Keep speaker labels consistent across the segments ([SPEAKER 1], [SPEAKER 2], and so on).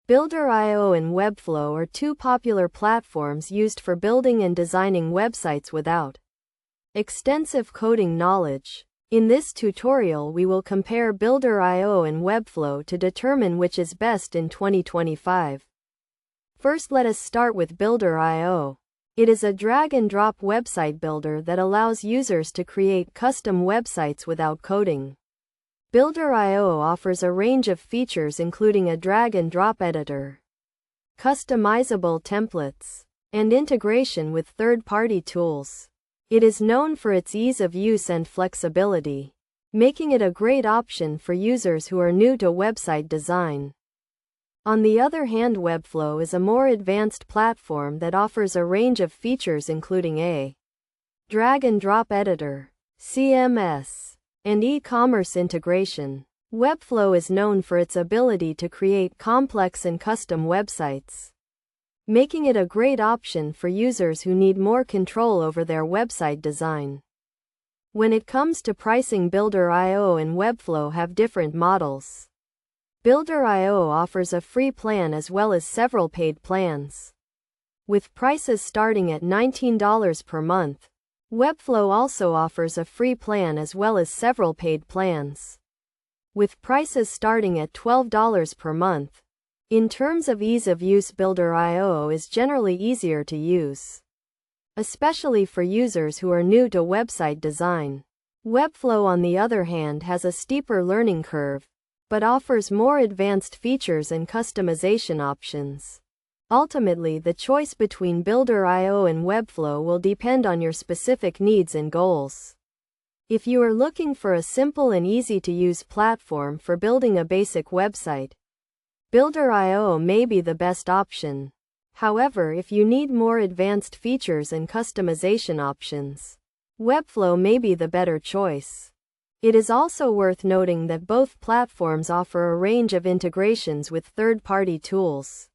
[SPEAKER 1] Builder.io and Webflow are two popular platforms used for building and designing websites without extensive coding knowledge. In this tutorial, we will compare Builder.io and Webflow to determine which is best in 2025. First, let us start with Builder.io. It is a drag-and-drop website builder that allows users to create custom websites without coding. Builder.io offers a range of features including a drag-and-drop editor, customizable templates, and integration with third-party tools. It is known for its ease of use and flexibility, making it a great option for users who are new to website design. On the other hand, Webflow is a more advanced platform that offers a range of features including a drag-and-drop editor, CMS, and e-commerce integration. Webflow is known for its ability to create complex and custom websites, making it a great option for users who need more control over their website design. When it comes to pricing, Builder.io and Webflow have different models. Builder.io offers a free plan as well as several paid plans, with prices starting at $19 per month. Webflow also offers a free plan as well as several paid plans, with prices starting at $12 per month. In terms of ease of use, Builder.io is generally easier to use, especially for users who are new to website design. Webflow, on the other hand, has a steeper learning curve, but offers more advanced features and customization options. Ultimately, the choice between Builder.io and Webflow will depend on your specific needs and goals. If you are looking for a simple and easy-to-use platform for building a basic website, Builder.io may be the best option. However, if you need more advanced features and customization options, Webflow may be the better choice. It is also worth noting that both platforms offer a range of integrations with third-party tools,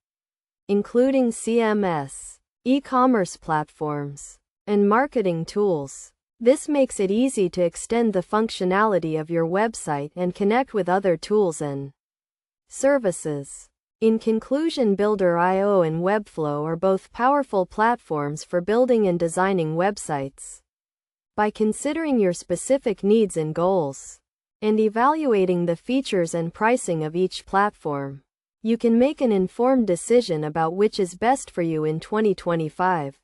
[SPEAKER 1] including CMS, e-commerce platforms, and marketing tools. This makes it easy to extend the functionality of your website and connect with other tools and services. In conclusion, Builder.io and Webflow are both powerful platforms for building and designing websites. By considering your specific needs and goals, and evaluating the features and pricing of each platform, you can make an informed decision about which is best for you in 2025.